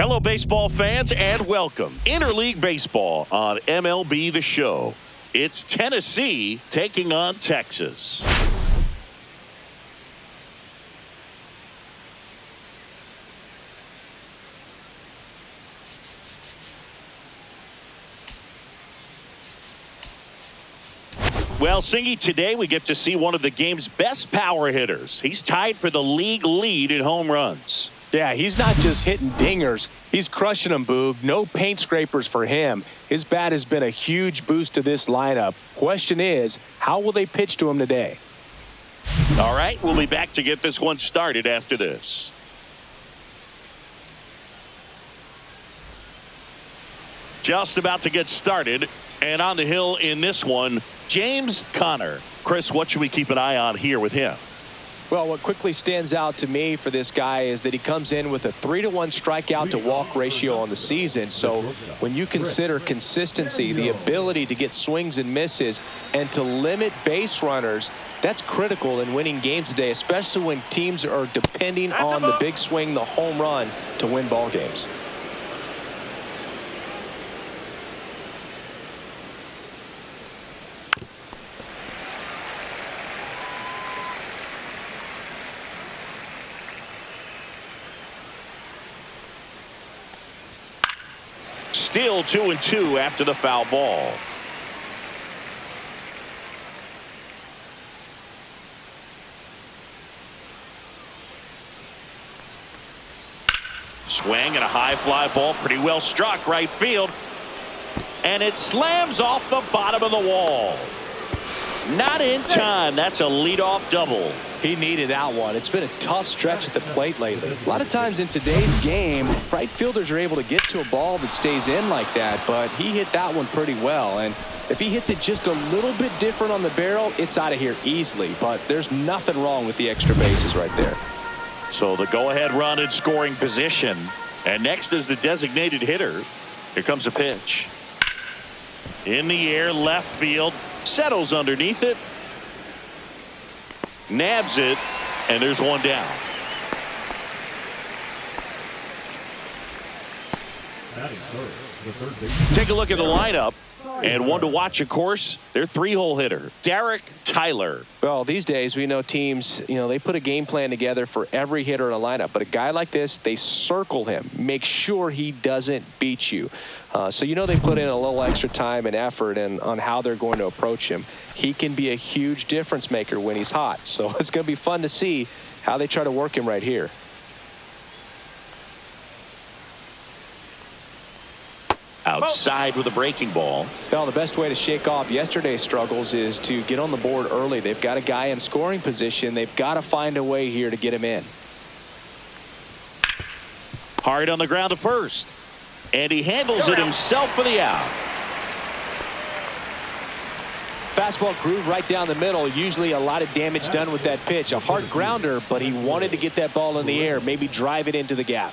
Hello, baseball fans, and welcome. Interleague Baseball on MLB The Show. It's Tennessee taking on Texas. Well, Singy, today we get to see one of the game's best power hitters. He's tied for the league lead in home runs. Yeah, he's not just hitting dingers. He's crushing them, Boog. No paint scrapers for him. His bat has been a huge boost to this lineup. Question is, how will they pitch to him today? All right, we'll be back to get this one started after this. Just about to get started, and on the hill in this one, James Conner. Chris, what should we keep an eye on here with him? Well, what quickly stands out to me for this guy is that he comes in with a 3-to-1 strikeout to walk ratio on the season. So when you consider consistency, the ability to get swings and misses, and to limit base runners, that's critical in winning games today, especially when teams are depending on the big swing, the home run, to win ball games. Still 2-2 after the foul ball. Swing and a high fly ball, pretty well struck right field. And it slams off the bottom of the wall. Not in time. That's a leadoff double. He needed that one. It's been a tough stretch at the plate lately. A lot of times in today's game, right fielders are able to get to a ball that stays in like that, but he hit that one pretty well. And if he hits it just a little bit different on the barrel, it's out of here easily. But there's nothing wrong with the extra bases right there. So the go-ahead run in scoring position. And next is the designated hitter. Here comes a pitch. In the air, left field. Settles underneath it. Nabs it, and there's one down. Take a look at the lineup, and one to watch, of course, their 3-hole hitter, Derek Tyler. Well, these days we know teams, they put a game plan together for every hitter in a lineup, but a guy like this, they circle him, make sure he doesn't beat you. So they put in a little extra time and effort on how they're going to approach him. He can be a huge difference maker when he's hot, so it's going to be fun to see how they try to work him right here. Outside with a breaking ball. Well, the best way to shake off yesterday's struggles is to get on the board early. They've got a guy in scoring position. They've got to find a way here to get him in. Hard on the ground to first. And he handles it himself for the out. Fastball groove right down the middle. Usually a lot of damage done with that pitch. A hard grounder, but he wanted to get that ball in the air, maybe drive it into the gap.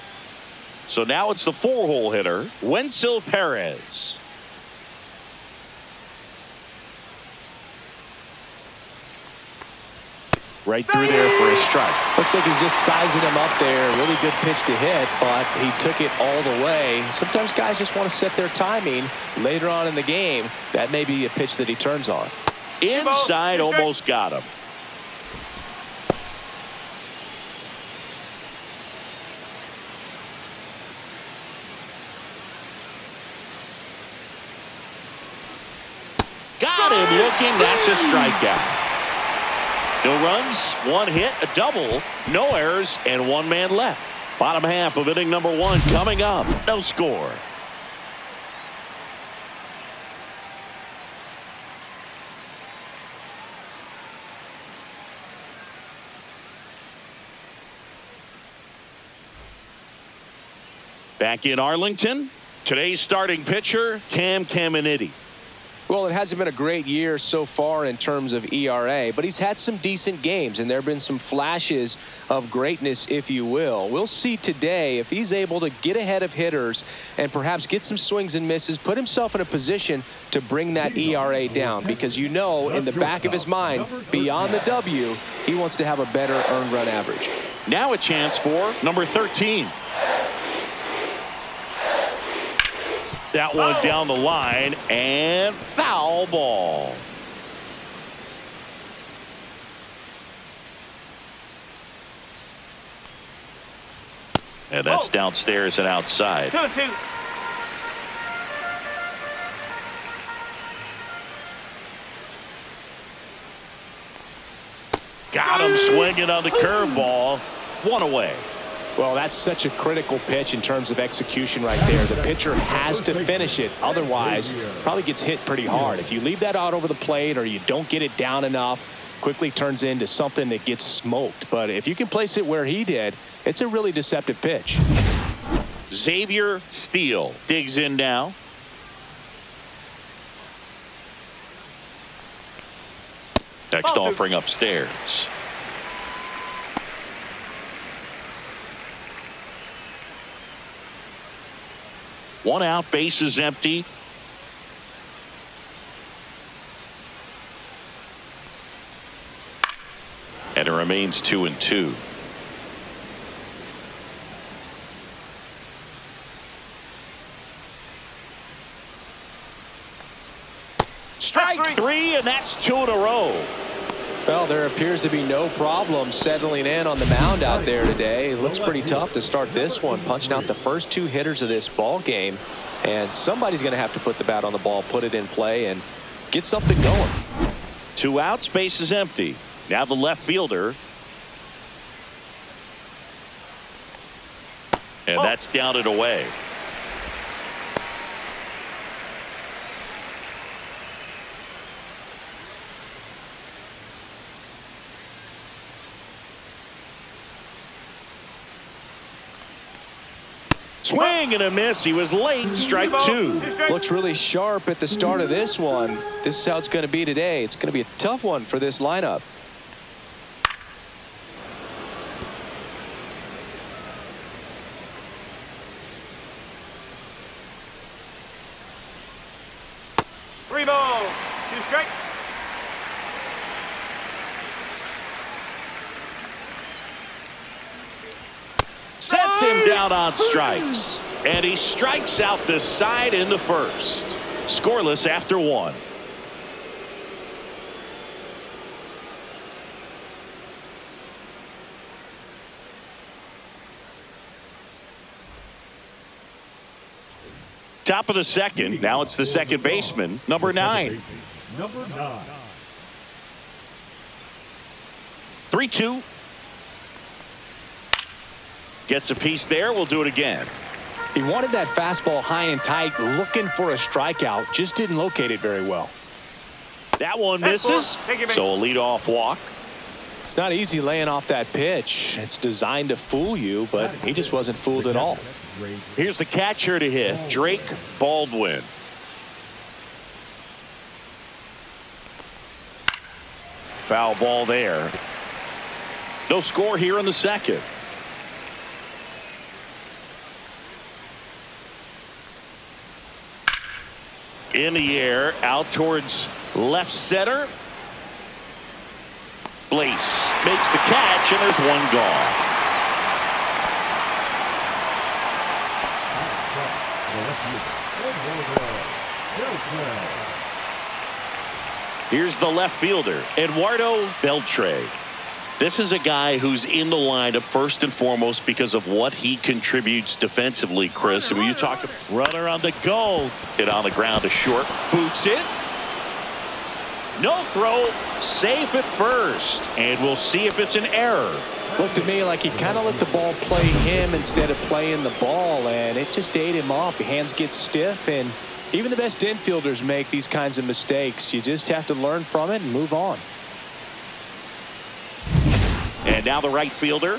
So now it's the 4-hole hitter, Wenzel Perez. Right through there for a strike. Looks like he's just sizing him up there. Really good pitch to hit, but he took it all the way. Sometimes guys just want to set their timing later on in the game. That may be a pitch that he turns on. Inside, almost got him. Got him looking. That's a strikeout. No runs, 1 hit, a double, no errors, and 1 man left. Bottom half of inning number 1 coming up. No score. Back in Arlington, today's starting pitcher, Cam Caminiti. Well, it hasn't been a great year so far in terms of ERA, but he's had some decent games, and there have been some flashes of greatness, if you will. We'll see today if he's able to get ahead of hitters and perhaps get some swings and misses, put himself in a position to bring that ERA down, because in the back of his mind, beyond the W, he wants to have a better earned run average. Now a chance for number 13. That one down the line and foul ball. And that's downstairs and outside. 2-2. Got him swinging on the curveball. One away. Well, that's such a critical pitch in terms of execution right there. The pitcher has to finish it. Otherwise, probably gets hit pretty hard. If you leave that out over the plate or you don't get it down enough, quickly turns into something that gets smoked. But if you can place it where he did, it's a really deceptive pitch. Xavier Steele digs in now. Next offering upstairs. One out, bases empty. And it remains 2-2. Strike three, and that's 2 in a row. Well, there appears to be no problem settling in on the mound out there today. It looks pretty tough to start this one, punching out the first 2 hitters of this ball game. And somebody's going to have to put the bat on the ball, put it in play, and get something going. 2 outs, base is empty. Now the left fielder. And that's down and away. Swing and a miss. He was late. Strike 2. Looks really sharp at the start of this one. This is how it's going to be today. It's going to be a tough one for this lineup. Three balls, 2 strikes. Sets him down on strikes. And he strikes out the side in the first. Scoreless after 1. Top of the second. Now it's the second baseman, number 9. 3-2. Gets a piece there. We'll do it again. He wanted that fastball high and tight, looking for a strikeout. Just didn't locate it very well. That one misses. So a leadoff walk. It's not easy laying off that pitch. It's designed to fool you, but he just wasn't fooled at all. Here's the catcher to hit, Drake Baldwin. Foul ball there. No score here in the second. In the air, out towards left center. Blaze makes the catch, and there's one gone. Here's the left fielder, Eduardo Beltre. This is a guy who's in the lineup first and foremost because of what he contributes defensively, Chris. And when you talk runner on the go, hit on the ground to short, boots it. No throw, safe at first, and we'll see if it's an error. Looked to me like he kind of let the ball play him instead of playing the ball, and it just ate him off. Your hands get stiff, and even the best infielders make these kinds of mistakes. You just have to learn from it and move on. And now the right fielder.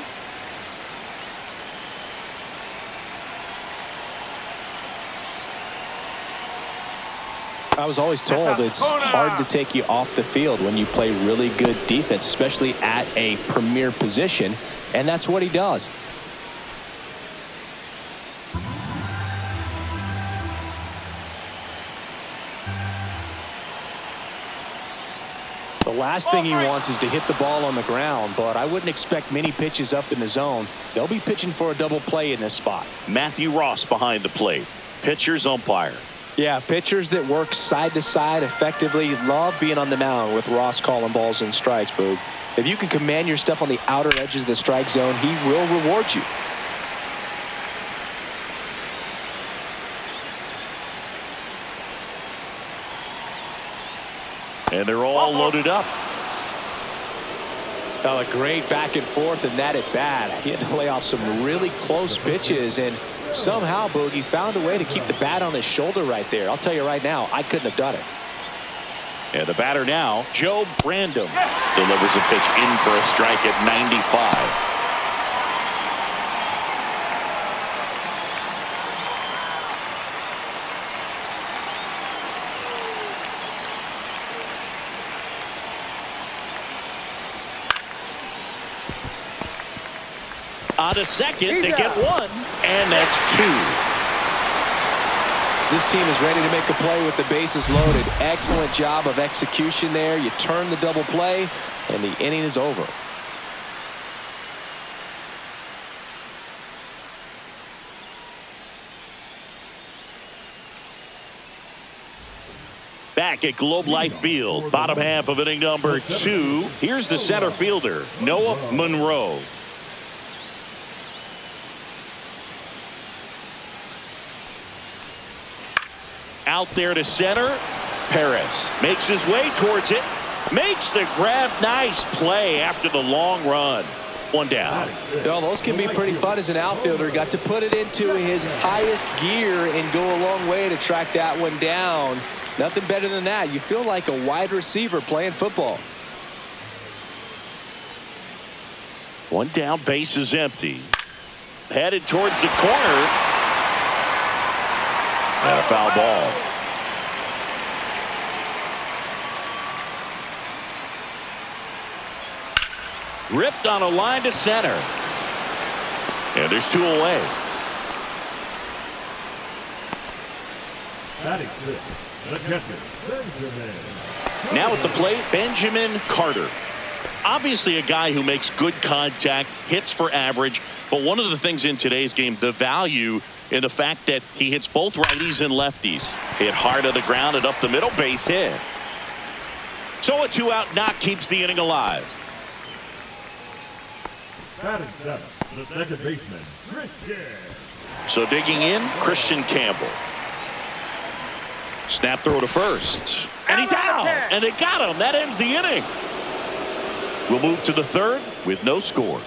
I was always told it's hard to take you off the field when you play really good defense, especially at a premier position, and that's what he does. The last thing he wants is to hit the ball on the ground, but I wouldn't expect many pitches up in the zone. They'll be pitching for a double play in this spot. Matthew Ross behind the plate. pitcher's umpire. Yeah, pitchers that work side to side effectively love being on the mound with Ross calling balls and strikes, Boog. If you can command your stuff on the outer edges of the strike zone, he will reward you. And they're all loaded up. Oh, a great back and forth and that at bat. He had to lay off some really close pitches, and somehow, Boogie found a way to keep the bat on his shoulder right there. I'll tell you right now, I couldn't have done it. And the batter now, Joe Brandom, delivers a pitch in for a strike at 95. On to second, they get one, and that's two. This team is ready to make a play with the bases loaded. Excellent job of execution there. You turn the double play, and the inning is over. Back at Globe Life Field, bottom half of inning number 2. Here's the center fielder, Noah Monroe. Out there to center. Perez makes his way towards it. Makes the grab. Nice play after the long run. One down. Well, those can be pretty fun as an outfielder. Got to put it into his highest gear and go a long way to track that one down. Nothing better than that. You feel like a wide receiver playing football. One down, base is empty. Headed towards the corner. And a foul ball. Ripped on a line to center. And there's 2 away. Now at the plate, Benjamin Carter. Obviously a guy who makes good contact, hits for average, but one of the things in today's game, the value in the fact that he hits both righties and lefties. Hit hard on the ground and up the middle, base hit. So a 2-out knock keeps the inning alive. Batting 7, the second baseman, Christian. So digging in, Christian Campbell. Snap throw to first. And he's out. And they got him. That ends the inning. We'll move to the third with no score.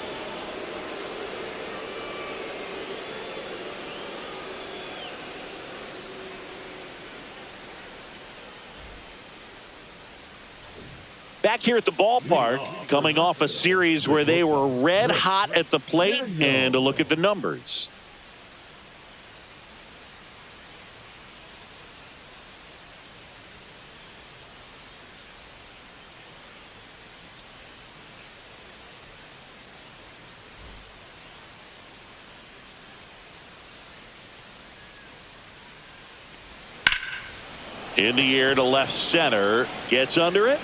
Back here at the ballpark, coming off a series where they were red hot at the plate, and a look at the numbers. In the air to left center, gets under it.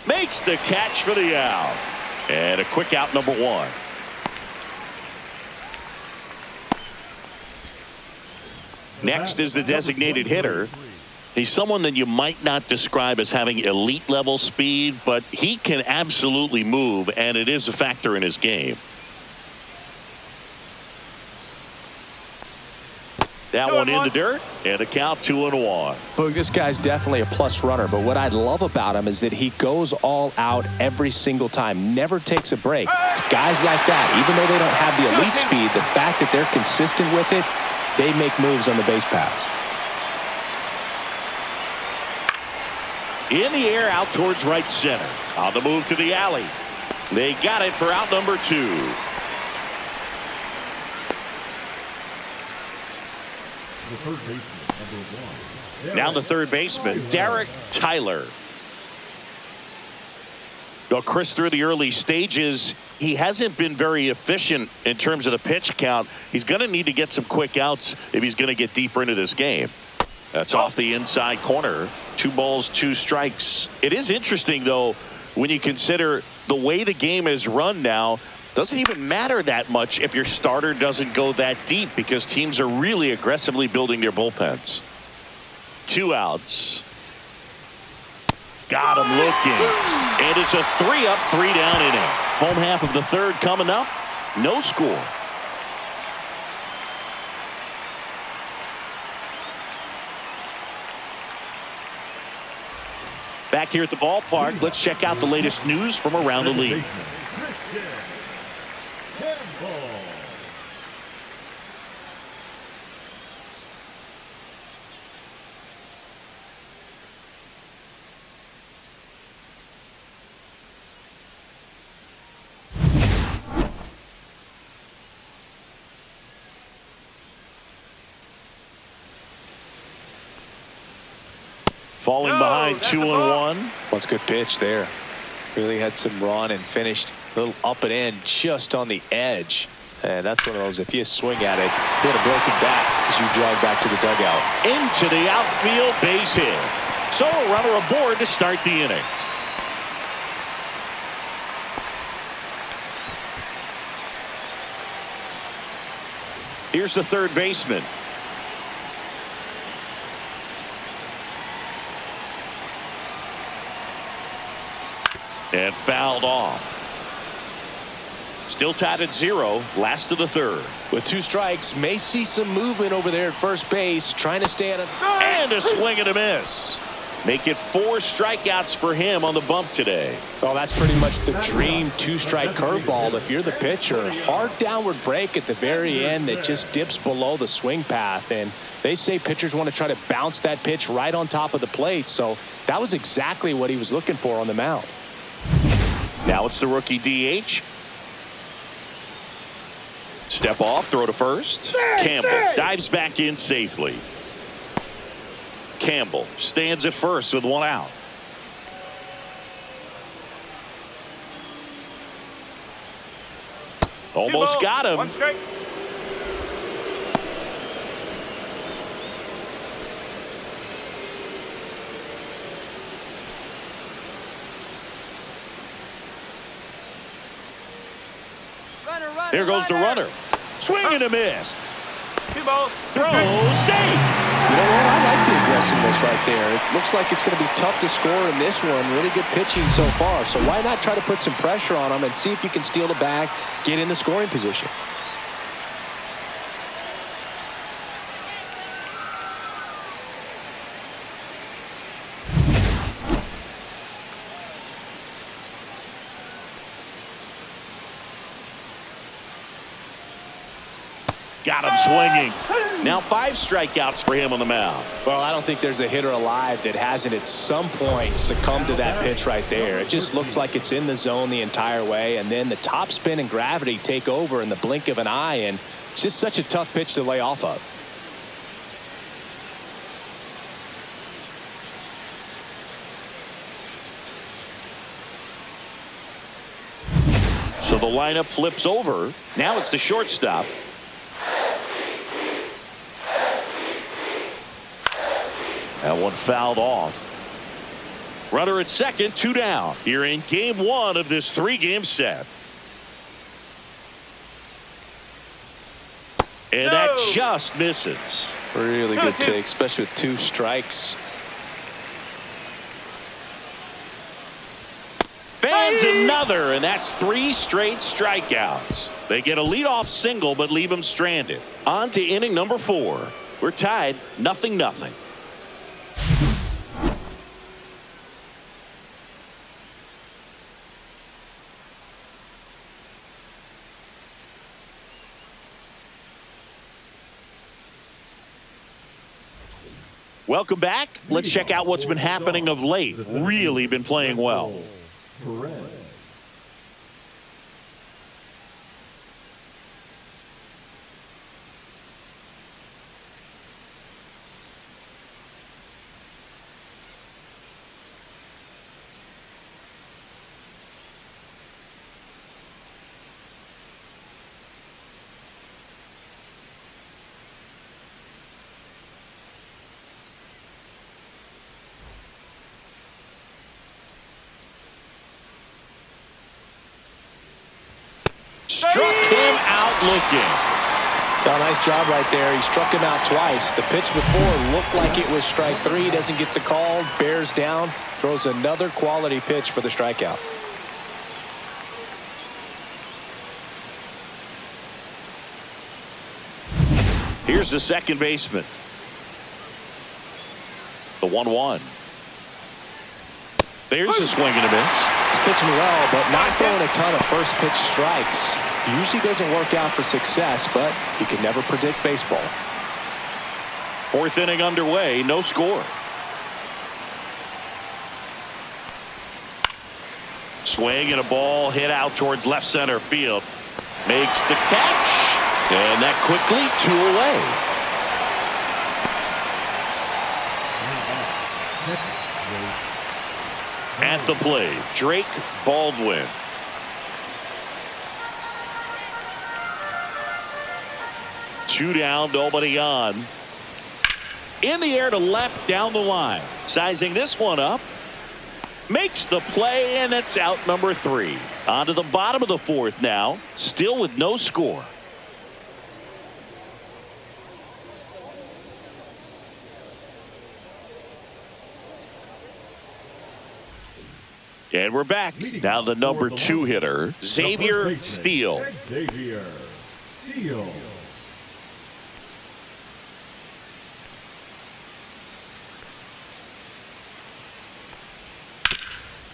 Makes the catch for the out. And a quick out, number 1. Next is the designated hitter. He's someone that you might not describe as having elite level speed, but he can absolutely move, and it is a factor in his game. That one in the dirt, and a count 2-1. Boog, this guy's definitely a plus runner, but what I love about him is that he goes all out every single time, never takes a break. It's guys like that, even though they don't have the elite speed, the fact that they're consistent with it, they make moves on the base paths. In the air, out towards right center. On the move to the alley. They got it for out number 2. The third baseman, number 1. Now the third baseman, Derek Tyler. Well, Chris, through the early stages, he hasn't been very efficient in terms of the pitch count. He's going to need to get some quick outs if he's going to get deeper into this game. That's off the inside corner. 2 balls, 2 strikes. It is interesting, though, when you consider the way the game is run now. Doesn't even matter that much if your starter doesn't go that deep because teams are really aggressively building their bullpens. 2 outs. Got him looking. And it's a 3-up, 3-down inning. Home half of the third coming up. No score. Back here at the ballpark, let's check out the latest news from around the league. Falling behind 2-1. That's a good pitch there. Really had some run and finished a little up and in just on the edge. And that's one of those, if you swing at it, you hit a broken bat as you jog back to the dugout. Into the outfield, base hit. So a runner aboard to start the inning. Here's the third baseman. And fouled off. Still tied at 0. Last of the third. With 2 strikes, may see some movement over there at first base, trying to stay on it. And a swing and a miss. Make it 4 strikeouts for him on the bump today. Well, that's pretty much the dream 2-strike curveball if you're the pitcher. Hard downward break at the very end that just dips below the swing path. And they say pitchers want to try to bounce that pitch right on top of the plate. So that was exactly what he was looking for on the mound. Now it's the rookie DH. Step off, throw to first. Campbell dives back in safely. Campbell stands at first with 1 out. Almost got him. 1 strike. There goes the runner. Swing and a miss. 2 balls. Throw, safe. You know what? I like the aggressiveness right there. It looks like it's going to be tough to score in this one. Really good pitching so far. So why not try to put some pressure on him and see if you can steal the bag, get in the scoring position. Got him swinging. Now 5 strikeouts for him on the mound. Well, I don't think there's a hitter alive that hasn't at some point succumbed to that pitch right there. It just looks like it's in the zone the entire way, and then the top spin and gravity take over in the blink of an eye, and it's just such a tough pitch to lay off of. So the lineup flips over. Now it's the shortstop. That one fouled off. Runner at second, 2 down. Here in game 1 of this 3-game set. And that just misses. Really good take, especially with 2 strikes. Fans another, and that's 3 straight strikeouts. They get a leadoff single, but leave him stranded. On to inning number 4. We're tied 0-0. Welcome back. Let's check out what's been happening of late. Really been playing well. Struck him out looking. Oh, nice job right there. He struck him out twice. The pitch before looked like it was strike three. Doesn't get the call. Bears down. Throws another quality pitch for the strikeout. Here's the second baseman. The 1-1. There's a swing and a miss. He's pitching well, but not throwing a ton of first pitch strikes. Usually doesn't work out for success, but you can never predict baseball. Fourth inning underway, no score. Swing and a ball hit out towards left center field. Makes the catch. And that quickly 2 away. At the plate, Drake Baldwin. Two down, nobody on. In the air to left down the line. Sizing this one up. Makes the play, and it's out number 3. On to the bottom of the fourth now. Still with no score. And we're back. Now the number 2 hitter, Xavier Steele. Xavier Steele.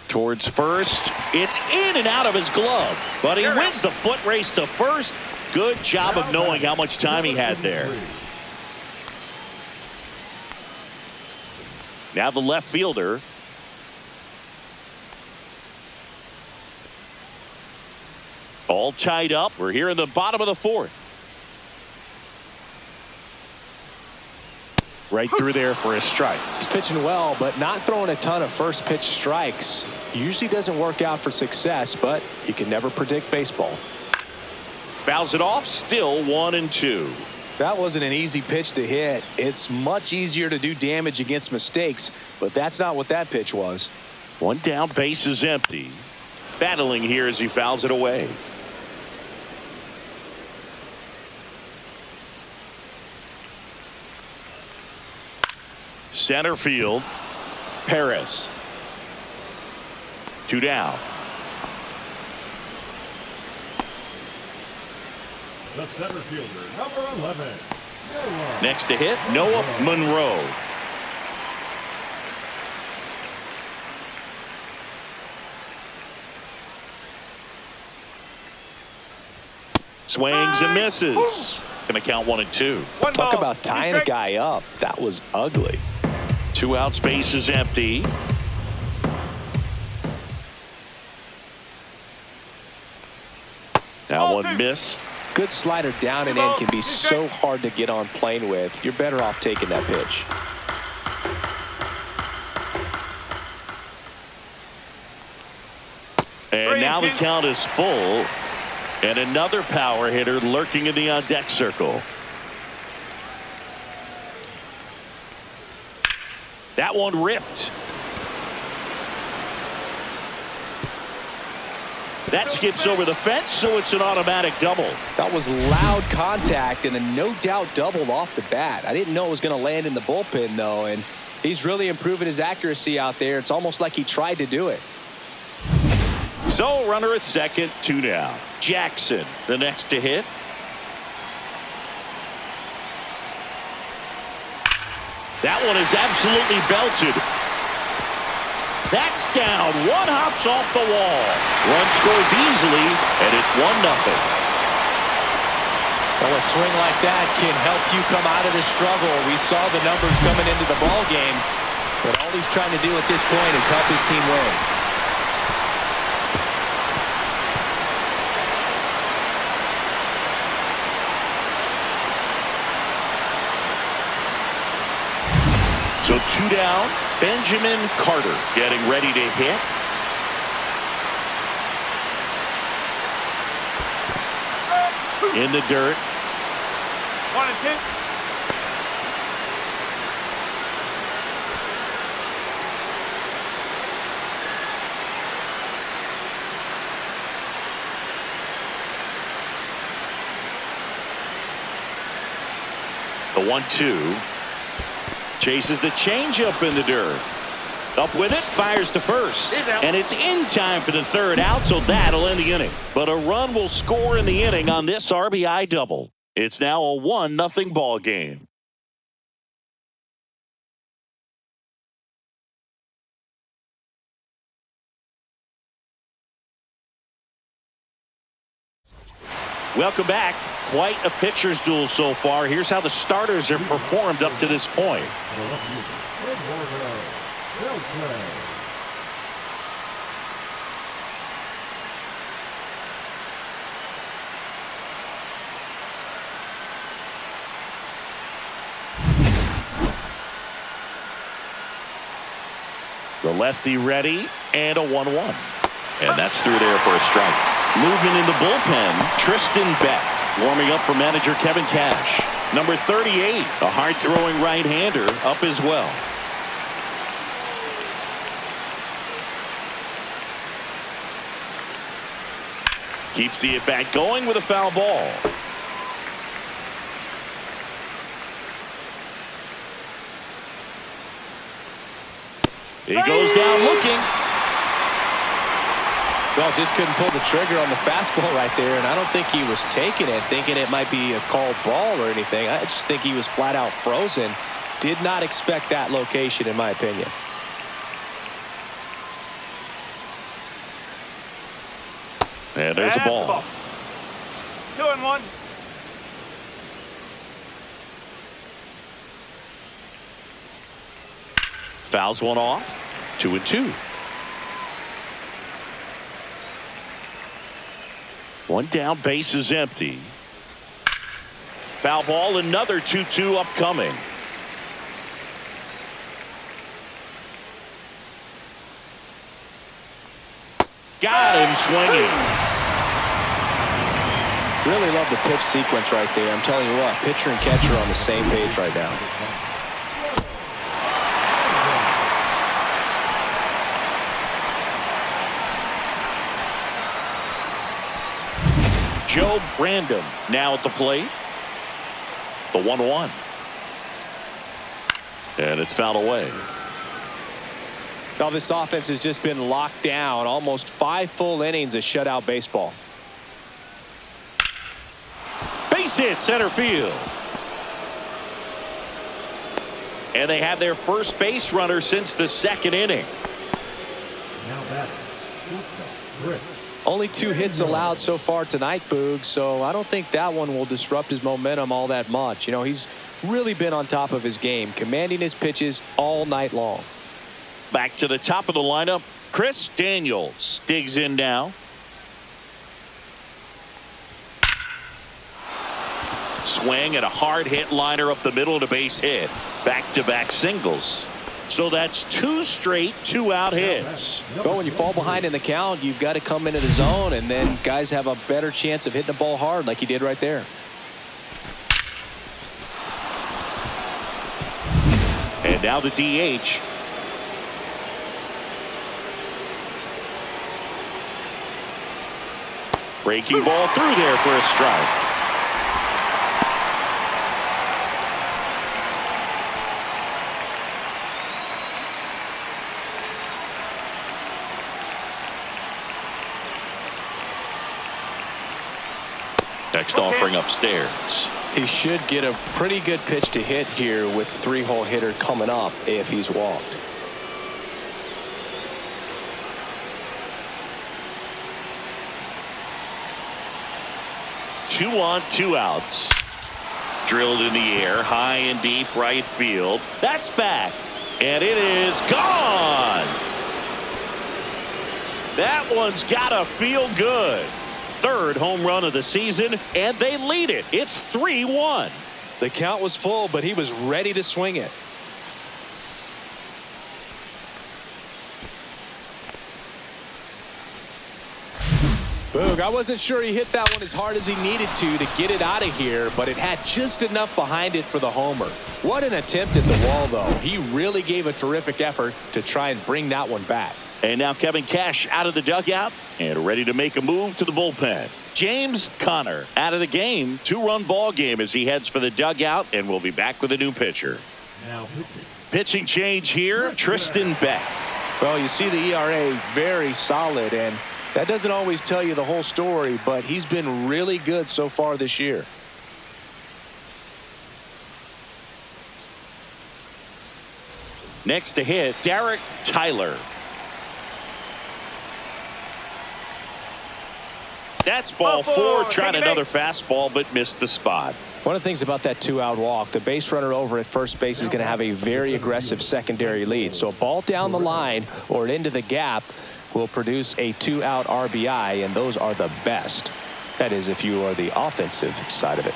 Towards first. It's in and out of his glove. But he wins the foot race to first. Good job of knowing how much time he had there. Now the left fielder. All tied up. We're here in the bottom of the fourth. Right through there for a strike. He's pitching well, but not throwing a ton of first pitch strikes. Usually doesn't work out for success, but you can never predict baseball. Fouls it off. Still 1-2. That wasn't an easy pitch to hit. It's much easier to do damage against mistakes, but that's not what that pitch was. One down, base is empty. Battling here as he fouls it away. Center field, Perez. 2 down. The center fielder, number 11. Noah. Next to hit, Noah Monroe. Swings and misses. Gonna count 1-2. Talk about tying a guy up. That was ugly. 2 outs, base is empty. That one missed. Good slider down and in can be so hard to get on plane with. You're better off taking that pitch. And now the count is full. And another power hitter lurking in the on-deck circle. That one ripped. That skips over the fence, so it's an automatic double. That was loud contact and a no doubt double off the bat. I didn't know it was going to land in the bullpen, though, and he's really improving his accuracy out there. It's almost like he tried to do it. So runner at second, 2 down. Jackson, the next to hit. That one is absolutely belted. That's down. One hops off the wall. Run scores easily, and it's 1-0. Well, a swing like that can help you come out of the struggle. We saw the numbers coming into the ball game, but all he's trying to do at this point is help his team win. So 2 down. Benjamin Carter getting ready to hit. In the dirt. 1-2. The 1-2. Chases the changeup in the dirt. Up with it, fires to first. And it's in time for the third out, so that'll end the inning. But a run will score in the inning on this RBI double. It's now a 1-0 ball game. Welcome back. Quite a pitcher's duel so far. Here's how the starters have performed up to this point. The lefty ready, and a 1-1. And that's through there for a strike. Movement in the bullpen, Tristan Beck. Warming up for manager Kevin Cash. Number 38, a hard-throwing right-hander, up as well. Keeps the at-bat going with a foul ball. He goes down looking. Well, just couldn't pull the trigger on the fastball right there, and I don't think he was taking it, thinking it might be a called ball or anything. I just think he was flat out frozen. Did not expect that location, in my opinion. And there's a ball. 2-1. Fouls one off. 2-2. One down, base is empty. Foul ball, another 2-2 upcoming. Got him swinging. Really love the pitch sequence right there. I'm telling you what, pitcher and catcher on the same page right now. Joe Brandon now at the plate. The 1-1. And it's fouled away. Now this offense has just been locked down. Almost 5 full innings of shutout baseball. Base hit center field. And they have their first base runner since the 2nd inning. Now batting, Chris. Only 2 hits allowed so far tonight, Boog, so I don't think that one will disrupt his momentum all that much. You know, he's really been on top of his game, commanding his pitches all night long. Back to the top of the lineup, Chris Daniels digs in now. Swing and a hard hit liner up the middle to base hit. Back-to-back singles. So that's 2 straight 2-out hits. Well, when you fall behind in the count, you've got to come into the zone, and then guys have a better chance of hitting the ball hard like he did right there. And now the DH. Breaking ball through there for a strike. Next offering upstairs. He should get a pretty good pitch to hit here with the 3-hole hitter coming up if he's walked. Two on, 2 outs. Drilled in the air, high and deep right field. That's back. And it is gone. That one's gotta feel good. 3rd home run of the season, and they lead it. It's 3-1. The count was full, but he was ready to swing it. Boog, I wasn't sure he hit that one as hard as he needed to get it out of here, but it had just enough behind it for the homer. What an attempt at the wall, though. He really gave a terrific effort to try and bring that one back. And now Kevin Cash out of the dugout and ready to make a move to the bullpen. James Conner out of the game. 2-run ball game as he heads for the dugout, and we'll be back with a new pitcher. Now Pitching change here, Tristan Beck. Well, you see the ERA very solid, and that doesn't always tell you the whole story, but he's been really good so far this year. Next to hit, Derek Tyler. That's ball four, trying another fastball, but missed the spot. One of the things about that 2-out walk, the base runner over at first base is going to have a very aggressive secondary lead. So a ball down the line or into the gap will produce a 2-out RBI, and those are the best. That is, if you are the offensive side of it.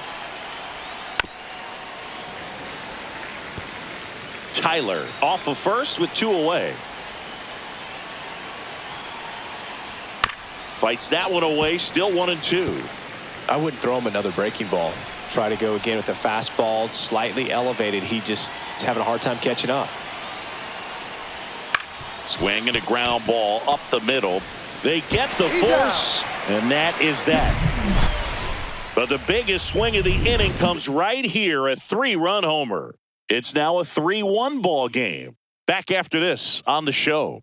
Tyler off of first with 2 away. Fights that one away, still 1-2. I wouldn't throw him another breaking ball. Try to go again with the fastball, slightly elevated. He just is having a hard time catching up. Swing and a ground ball up the middle. They get the force, and that is that. But the biggest swing of the inning comes right here, a 3-run homer. It's now a 3-1 ball game. Back after this on the show.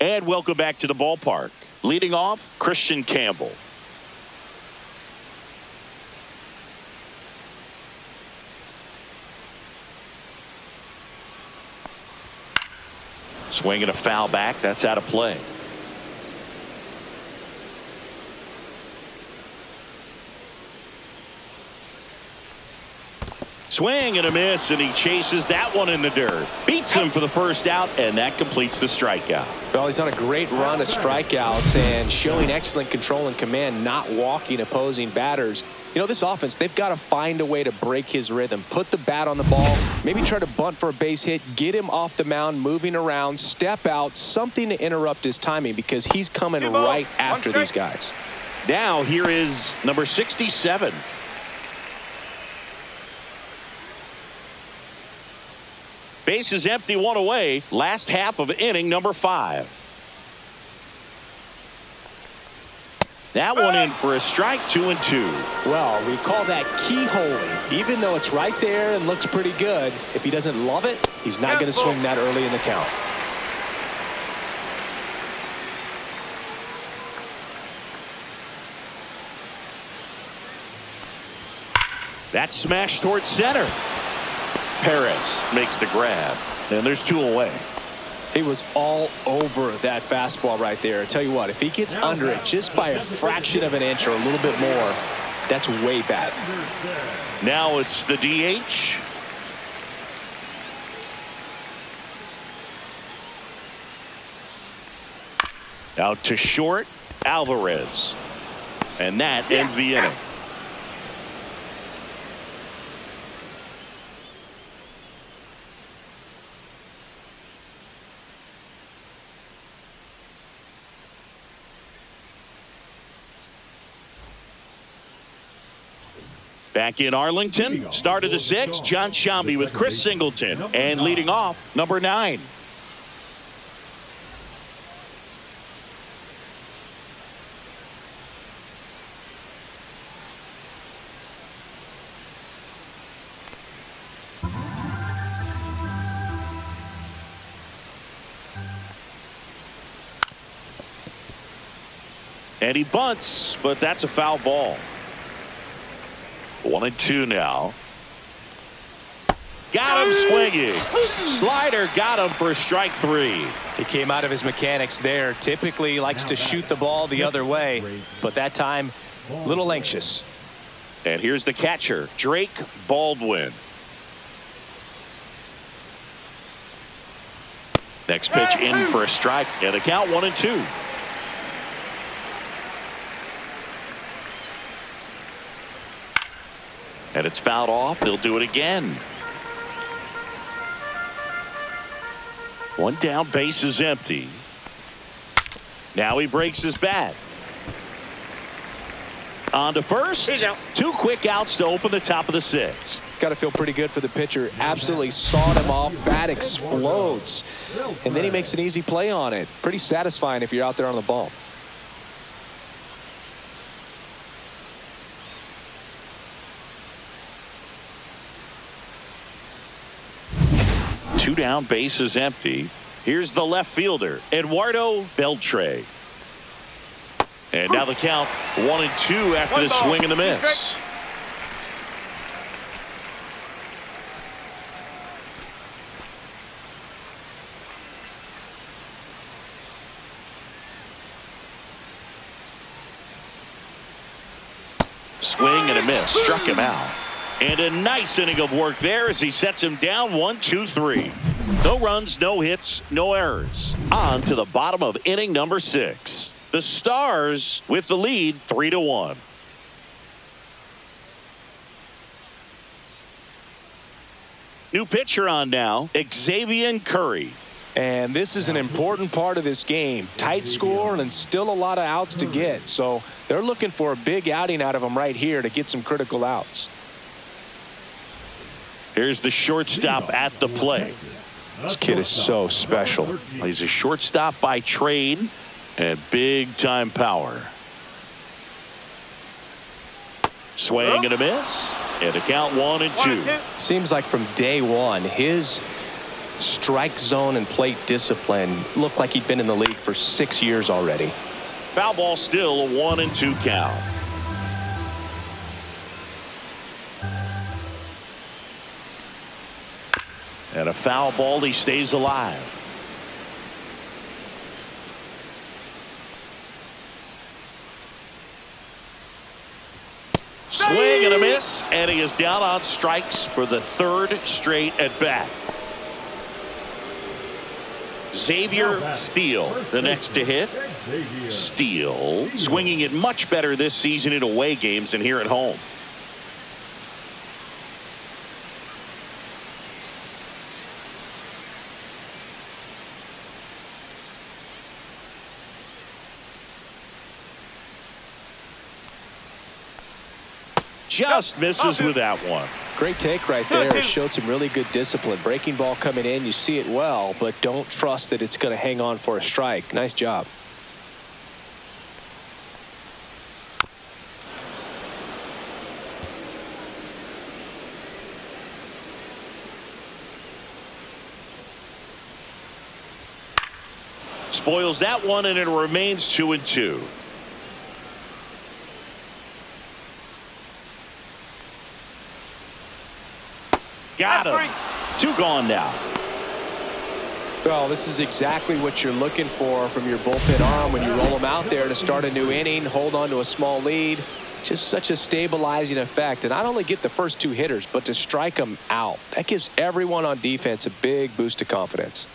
And welcome back to the ballpark. Leading off, Christian Campbell. Swinging a foul back. That's out of play. Swing and a miss, and he chases that one in the dirt. Beats him for the first out, and that completes the strikeout. Well, he's on a great run of strikeouts and showing excellent control and command, not walking opposing batters. You know, this offense, they've got to find a way to break his rhythm, put the bat on the ball, maybe try to bunt for a base hit, get him off the mound, moving around, step out, something to interrupt his timing, because he's coming right after these guys. Now here is number 67. Base is empty, 1 away. Last half of inning number 5. That one in for a strike, 2-2. Well, we call that keyholing. Even though it's right there and looks pretty good, if he doesn't love it, he's not going to swing that early in the count. That smash towards center. Perez makes the grab, and there's 2 away. He was all over that fastball right there. I tell you what, if he gets under it just by a fraction of an inch or a little bit more, that's way bad. Now it's the DH. Out to short, Alvarez. And that ends the inning. Back in Arlington, start of the 6th, John Sciambi with Chris Singleton, and leading off, number 9. And he bunts, but that's a foul ball. 1-2 now. Got him swinging. Slider got him for strike 3. He came out of his mechanics there. Typically likes to shoot the ball the other way, but that time a little anxious. And here's the catcher, Drake Baldwin. Next pitch in for a strike, and the count 1-2. And it's fouled off. They'll do it again. 1 down, base is empty. Now he breaks his bat. On to first. He's out. 2 quick outs to open the top of the 6th. Got to feel pretty good for the pitcher. Absolutely sawed him off. Bat explodes. And then he makes an easy play on it. Pretty satisfying if you're out there on the ball. Two down, bases empty. Here's the left fielder, Eduardo Beltre. And now the count 1-2 after the swing and a miss. Swing and a miss. Struck him out. And a nice inning of work there as he sets him down 1-2-3. No runs, no hits, no errors. On to the bottom of inning number 6. The Stars with the lead 3-1. New pitcher on now, Xavier Curry. And this is an important part of this game. Tight score and still a lot of outs to get. So they're looking for a big outing out of him right here to get some critical outs. Here's the shortstop at the plate. This kid is so special. He's a shortstop by trade and big time power. Swing and a miss. And a count 1-2. Seems like from day one, his strike zone and plate discipline looked like he'd been in the league for 6 years already. Foul ball, still a 1-2 count. And a foul ball, he stays alive. Swing and a miss, and he is down on strikes for the 3rd straight at bat. Xavier Steele, the next to hit. Steele swinging it much better this season in away games than here at home. Just misses with that one. Great take right there. Showed some really good discipline. Breaking ball coming in, you see it well, but don't trust that it's going to hang on for a strike. Nice job. Spoils that one, and it remains 2-2. Got him. 2 gone now. Well, this is exactly what you're looking for from your bullpen arm when you roll them out there to start a new inning, hold on to a small lead. Just such a stabilizing effect. And not only get the first 2 hitters, but to strike them out. That gives everyone on defense a big boost of confidence.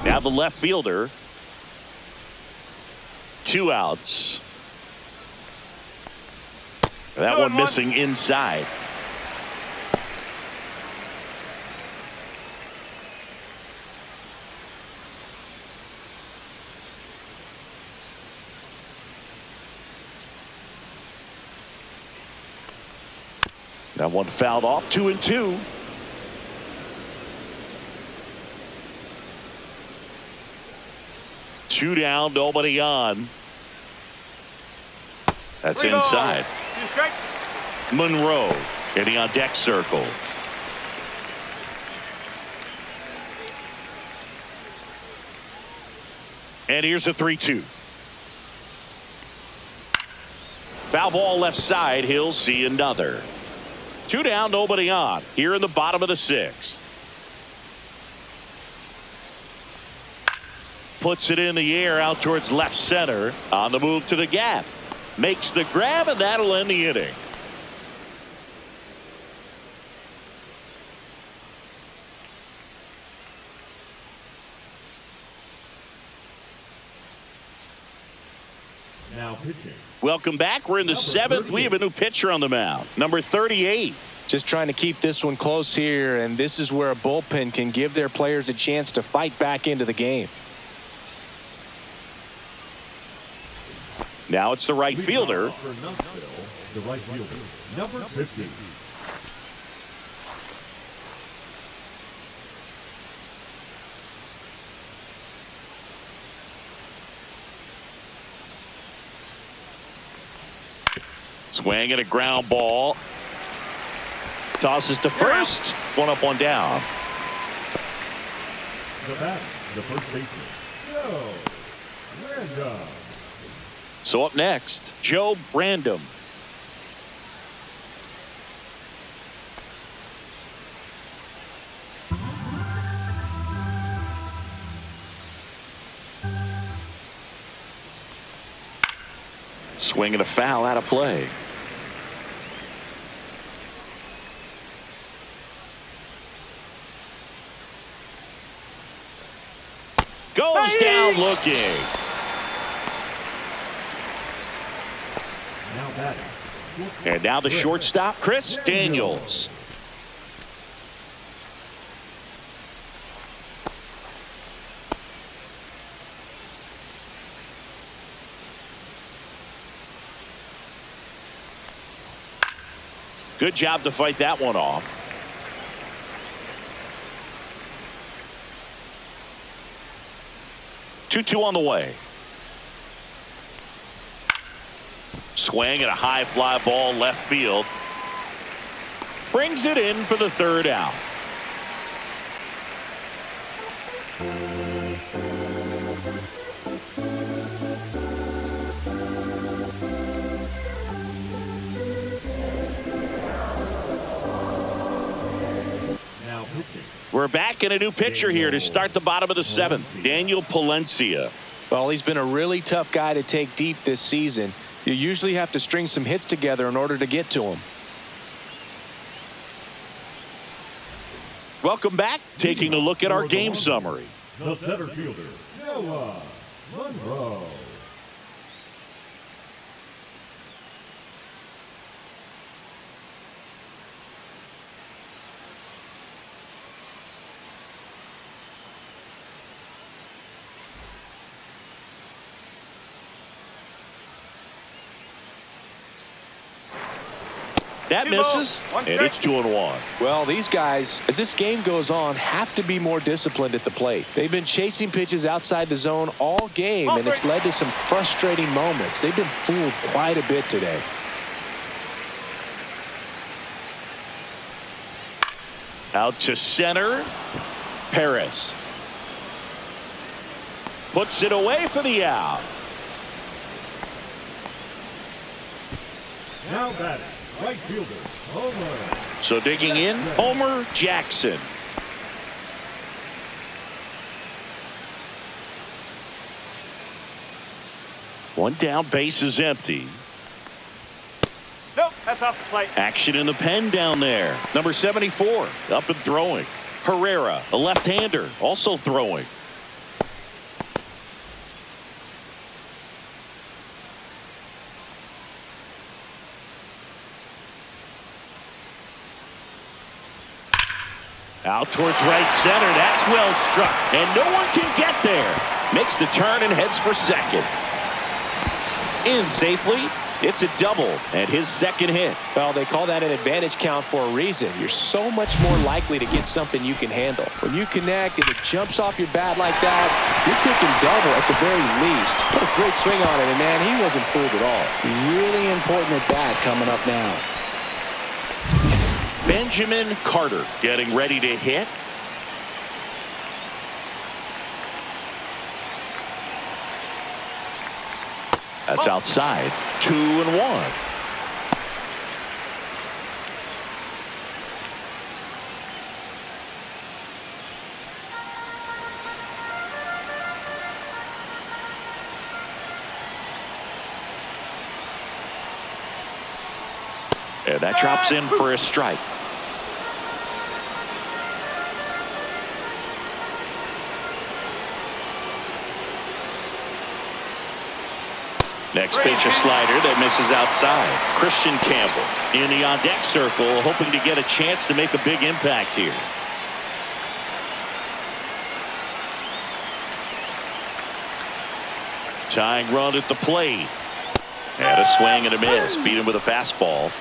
Now the left fielder. 2 outs. That one missing inside. That one fouled off. 2-2. Two down, nobody on. That's inside. Monroe getting on deck circle. And here's a 3-2. Foul ball left side. He'll see another. 2 down, nobody on. Here in the bottom of the 6th. Puts it in the air out towards left center. On the move to the gap. Makes the grab, and that'll end the inning. Now pitching. Welcome back. We're in the 7th. We have a new pitcher on the mound. Number 38. Just trying to keep this one close here, and this is where a bullpen can give their players a chance to fight back into the game. Now it's the right fielder. For Knoxville, the right fielder, number 50. Swing and a ground ball. Tosses to first. One up, one down. The batter, the first baseman, Joe Random. So up next, Joe Random. Swing and a foul out of play. Goes down looking. Now batting. And now the shortstop, Chris Daniels. Good job to fight that one off. Two on the way. Swing and a high fly ball left field. Brings it in for the third out. Now pitching. We're back in a new pitcher here to start the bottom of the seventh. Daniel Palencia. Well, he's been a really tough guy to take deep this season. You usually have to string some hits together in order to get to him. Welcome back. Taking a look at our game summary. The center fielder, Noah Monroe. That misses, and it's 2-1. Well, these guys, as this game goes on, have to be more disciplined at the plate. They've been chasing pitches outside the zone all game, and it's led to some frustrating moments. They've been fooled quite a bit today. Out to center. Perez puts it away for the out. Now batting, right fielder, Homer. So digging in, Homer Jackson. One down, base is empty. Nope, that's off the plate. Action in the pen down there. Number 74, up and throwing. Herrera, a left-hander, also throwing. Out towards right center. That's well struck. And no one can get there. Makes the turn and heads for second. In safely. It's a double and his second hit. Well, they call that an advantage count for a reason. You're so much more likely to get something you can handle. When you connect and it jumps off your bat like that, you're thinking double at the very least. Put a great swing on it, and man, he wasn't fooled at all. Really important at bat coming up now. Benjamin Carter getting ready to hit. That's outside. 2-1. And that drops in for a strike. Next pitch, a slider that misses outside. Christian Campbell in the on-deck circle, hoping to get a chance to make a big impact here. Tying run at the plate. And a swing and a miss. Beat him with a fastball.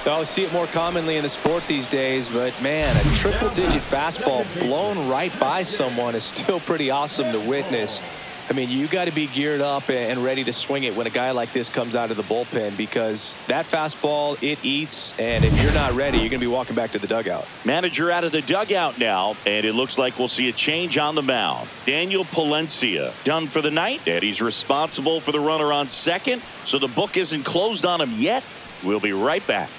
I see it more commonly in the sport these days, but man, a triple-digit fastball blown right by someone is still pretty awesome to witness. I mean, you got to be geared up and ready to swing it when a guy like this comes out of the bullpen, because that fastball, it eats, and if you're not ready, you're going to be walking back to the dugout. Manager out of the dugout now, and it looks like we'll see a change on the mound. Daniel Palencia done for the night, and he's responsible for the runner on second, so the book isn't closed on him yet. We'll be right back.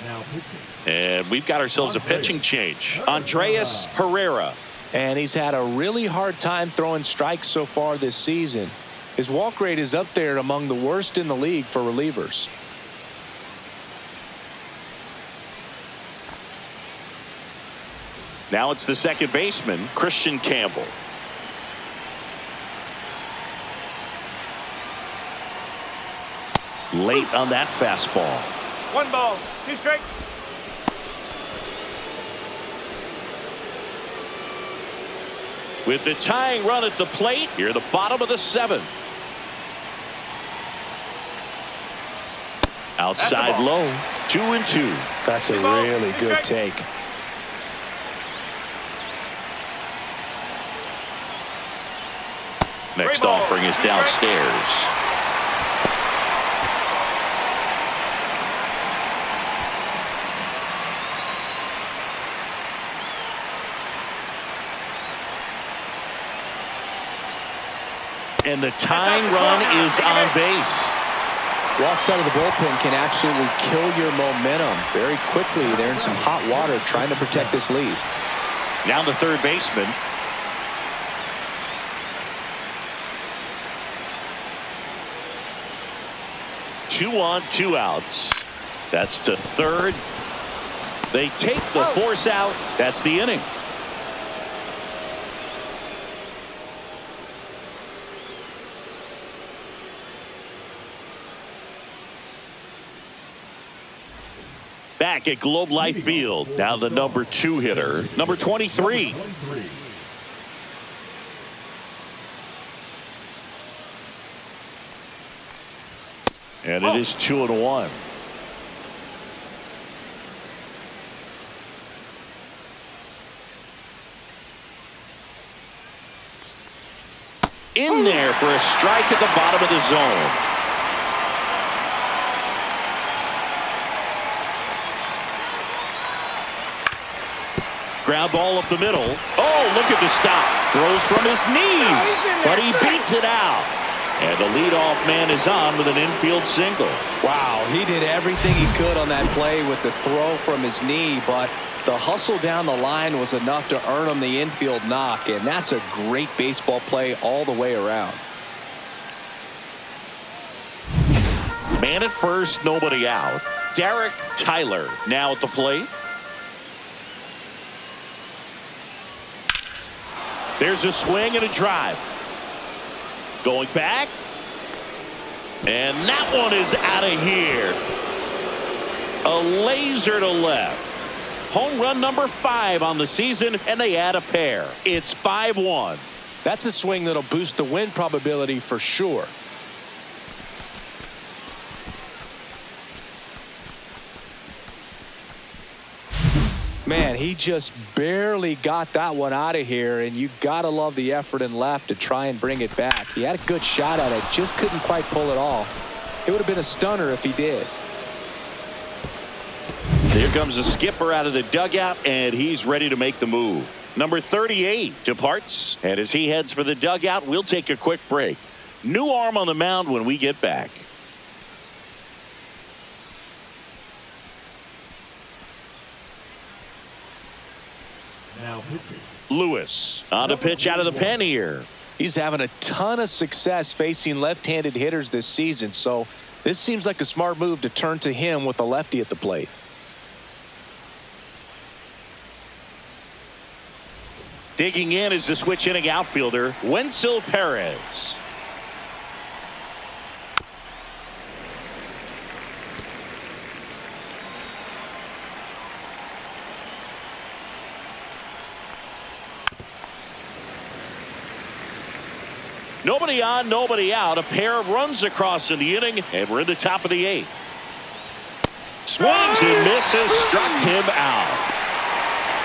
Now pitching. And we've got ourselves a pitching change. Andreas Herrera. And he's had a really hard time throwing strikes so far this season. His walk rate is up there among the worst in the league for relievers. Now it's the second baseman, Christian Campbell. Late on that fastball. 1 ball, 2 strikes. With the tying run at the plate, here at the bottom of the 7th. Outside low, 2-2. That's a really good take. Next offering is downstairs. And the tying run is on base. Walks out of the bullpen can absolutely kill your momentum very quickly. They're in some hot water trying to protect this lead. Now the third baseman. Two on, 2 outs. That's to third. They take the force out. That's the inning. Back at Globe Life Field. Now the number 2 hitter, number 23. And it is 2-1. In there for a strike at the bottom of the zone. Ground ball up the middle. Oh, look at the stop. Throws from his knees, but he beats it out. And the leadoff man is on with an infield single. Wow, he did everything he could on that play with the throw from his knee, but the hustle down the line was enough to earn him the infield knock, and that's a great baseball play all the way around. Man at first, nobody out. Derek Tyler now at the plate. There's a swing and a drive. Going back. And that one is out of here. A laser to left. Home run number 5 on the season, and they add a pair. It's 5-1. That's a swing that'll boost the win probability for sure. Man, he just barely got that one out of here, and you gotta love the effort in left to try and bring it back. He had a good shot at it, just couldn't quite pull it off. It would have been a stunner if he did. Here comes the skipper out of the dugout, and he's ready to make the move. Number 38 departs, and as he heads for the dugout, we'll take a quick break. New arm on the mound when we get back. Now pitching. Lewis on a pitch out of the pen here. He's having a ton of success facing left-handed hitters this season, so this seems like a smart move to turn to him with a lefty at the plate. Digging in is the switch inning outfielder, Wenzel Perez. Nobody on, nobody out. A pair of runs across in the inning, and we're in the top of the 8th. Swings and misses, struck him out.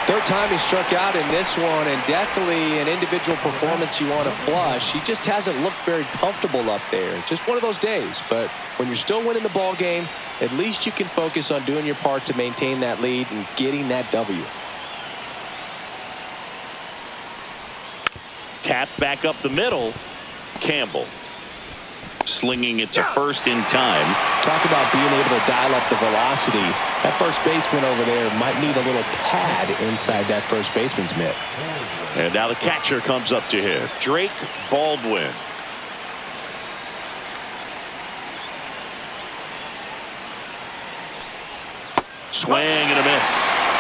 Third time he struck out in this one, and definitely an individual performance you want to flush. He just hasn't looked very comfortable up there. Just one of those days. But when you're still winning the ball game, at least you can focus on doing your part to maintain that lead and getting that W. Tapped back up the middle. Campbell slinging it to first in time. Talk about being able to dial up the velocity. That first baseman over there might need a little pad inside that first baseman's mitt. And now the catcher comes up to him, Drake Baldwin. Swing and a miss.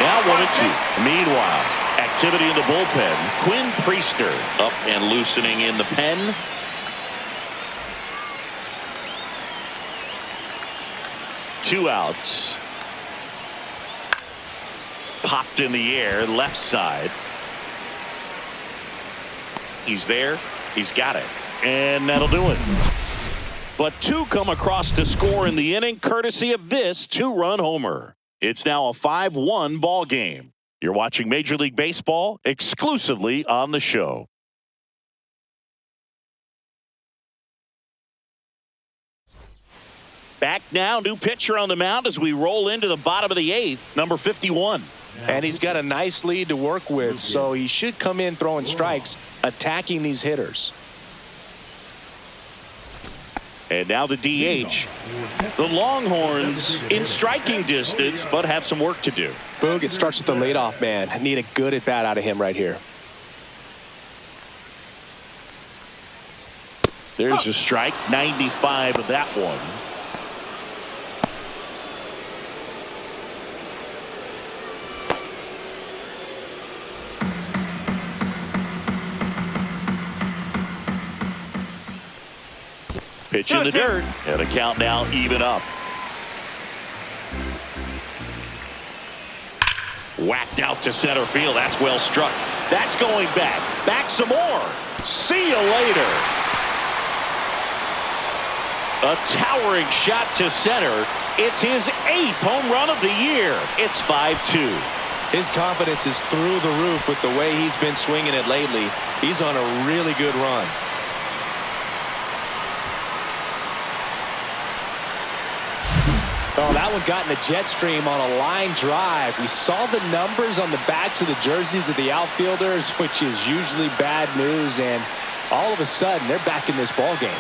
Now 1-2. Meanwhile, activity in the bullpen. Quinn Priester up and loosening in the pen. Two outs. Popped in the air, left side. He's there. He's got it. And that'll do it. But two come across to score in the inning, courtesy of this two-run homer. It's now a 5-1 ball game. You're watching Major League Baseball exclusively on the show. Back now, new pitcher on the mound as we roll into the bottom of the 8th, number 51. And he's got a nice lead to work with, so he should come in throwing strikes, attacking these hitters. And now the DH. The Longhorns in striking distance, but have some work to do. Boog, it starts with the leadoff man. I need a good at-bat out of him right here. There's a strike, 95 of that one. Pitch in the dirt, and a count now even up. Whacked out to center field. That's well struck. That's going back. Back some more. See you later. A towering shot to center. It's his 8th home run of the year. It's 5-2. His confidence is through the roof with the way he's been swinging it lately. He's on a really good run. Oh, that one got in the jet stream on a line drive. We saw the numbers on the backs of the jerseys of the outfielders, which is usually bad news, and all of a sudden they're back in this ball game.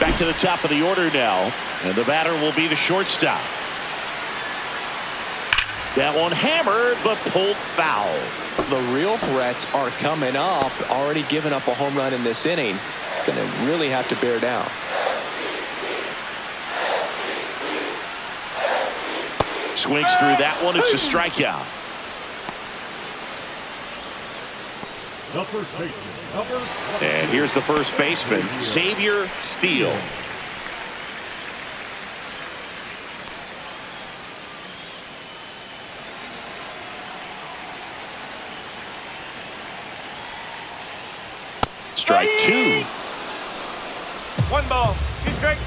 Back to the top of the order now, and the batter will be the shortstop. That one hammered, but pulled foul. The real threats are coming up. Already given up a home run in this inning. It's going to really have to bear down. Swings through that one. It's a strikeout. And here's the first baseman, Xavier Steele. Strike 2. 1 ball, 2 strikes.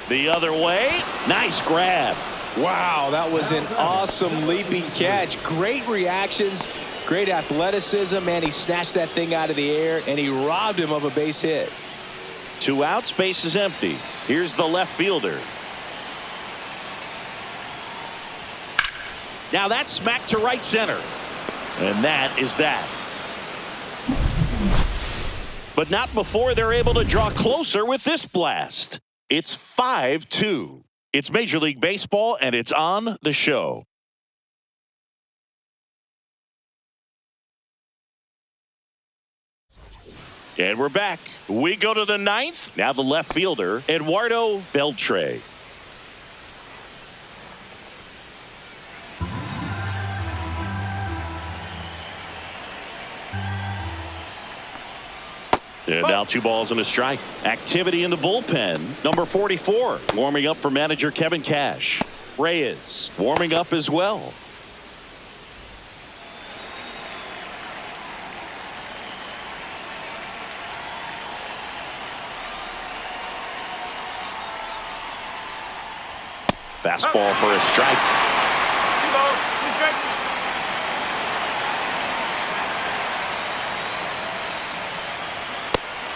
The other way. Nice grab. Wow, that was an awesome leaping catch. Great reactions, great athleticism, and he snatched that thing out of the air, and he robbed him of a base hit. 2 outs, base is empty. Here's the left fielder. Now that's smacked to right center. And that is that. But not before they're able to draw closer with this blast. It's 5-2. It's Major League Baseball, and it's on the show. And we're back. We go to the 9th. Now the left fielder, Eduardo Beltre. And now 2 balls and a strike. Activity in the bullpen. Number 44 warming up for manager Kevin Cash. Reyes warming up as well. Fastball for a strike. 2 balls, 2 strikes.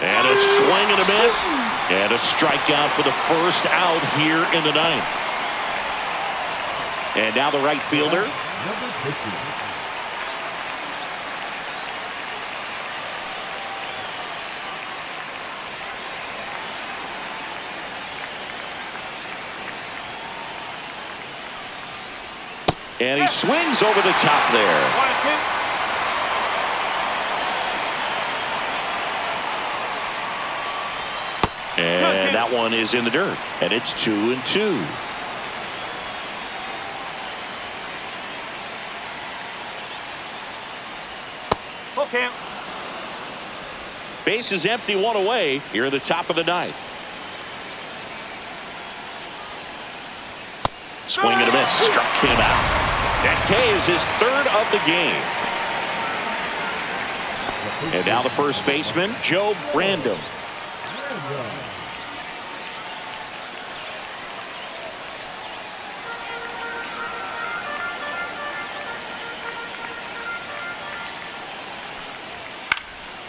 And a swing and a miss. And a strikeout for the first out here in the ninth. And now the right fielder. Number 50. And he swings over the top there. 1 and 2. And that one is in the dirt. And it's 2-2. Full count. Base is empty, 1 away here at the top of the ninth. Swing and a miss. Struck him out. That K is his 3rd of the game. And now the first baseman, Joe Brandom.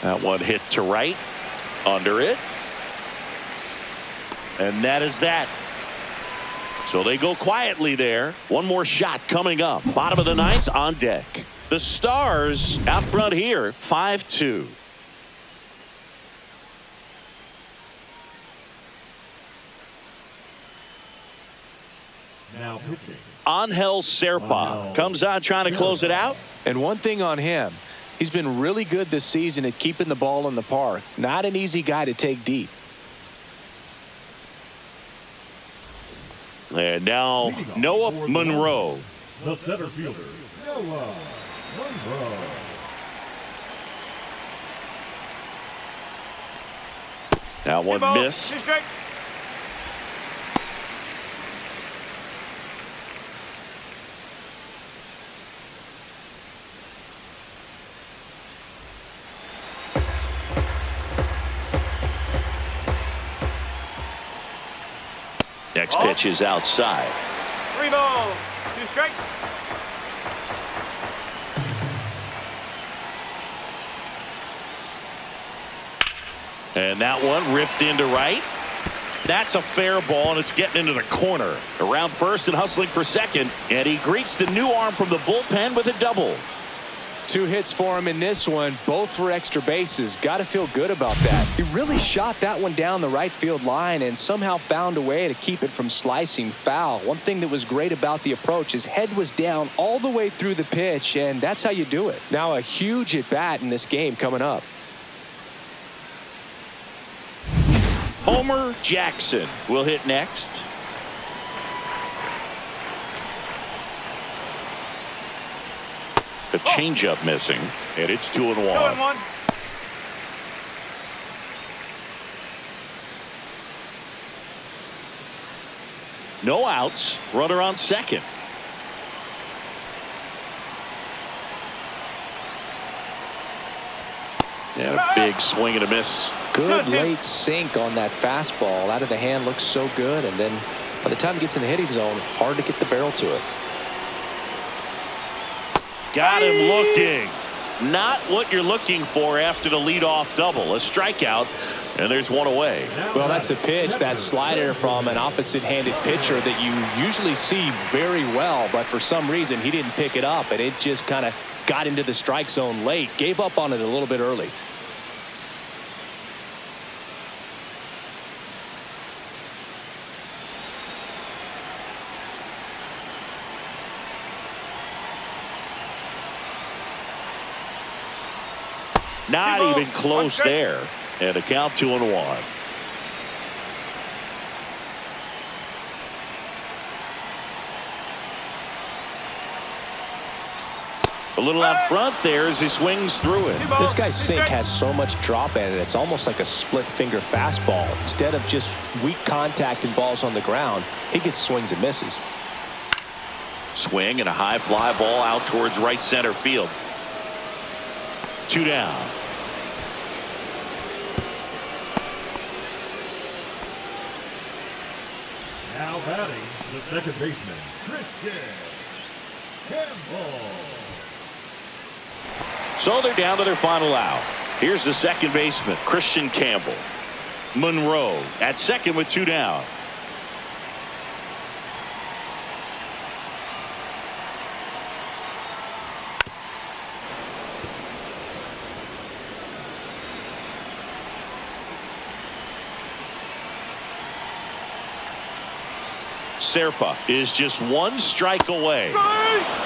That one hit to right. Under it. And that is that. So they go quietly there. One more shot coming up. Bottom of the ninth on deck. The Stars out front here, 5-2. Now pitching. Angel Serpa comes on trying to close it out. And one thing on him, he's been really good this season at keeping the ball in the park. Not an easy guy to take deep. And now Noah Monroe. The center fielder, Noah Monroe. That 2 one balls, missed. 2 strikes. Next pitch is outside. 3 balls, 2 strikes. And that one ripped into right. That's a fair ball, and it's getting into the corner. Around first and hustling for second. And he greets the new arm from the bullpen with a double. 2 hits for him in this one, both for extra bases. Got to feel good about that. He really shot that one down the right field line and somehow found a way to keep it from slicing foul. One thing that was great about the approach, his head was down all the way through the pitch, and that's how you do it. Now a huge at bat in this game coming up. Homer Jackson will hit next. The changeup missing, and it's 2-1. 2 and 1. No outs. Runner on second. And a big swing and a miss. Good late sink on that fastball. Out of the hand, looks so good, and then by the time it gets in the hitting zone, hard to get the barrel to it. Got him looking. Not what you're looking for after the leadoff double. A strikeout, and there's 1 away. Well, that's a pitch, that slider from an opposite-handed pitcher that you usually see very well, but for some reason he didn't pick it up, and it just kind of got into the strike zone late. Gave up on it a little bit early. Not even close there. And a count 2-1. A little out front there as he swings through it. This guy's sink has so much drop in it. It's almost like a split finger fastball. Instead of just weak contact and balls on the ground, he gets swings and misses. Swing and a high fly ball out towards right center field. 2 down. Now batting, the second baseman, Christian Campbell. So they're down to their final out. Here's the second baseman, Christian Campbell. Monroe at second with 2 down. Serpa is just 1 strike away.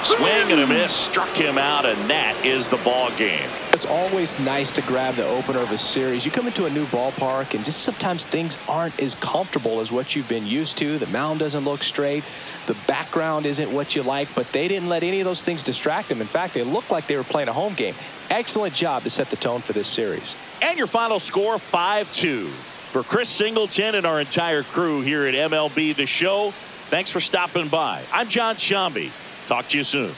Swing and a miss, struck him out, and that is the ball game. It's always nice to grab the opener of a series. You come into a new ballpark and just sometimes things aren't as comfortable as what you've been used to. The mound doesn't look straight. The background isn't what you like, but they didn't let any of those things distract them. In fact, they looked like they were playing a home game. Excellent job to set the tone for this series. And your final score, 5-2. For Chris Singleton and our entire crew here at MLB The Show, thanks for stopping by. I'm John Shambi. Talk to you soon.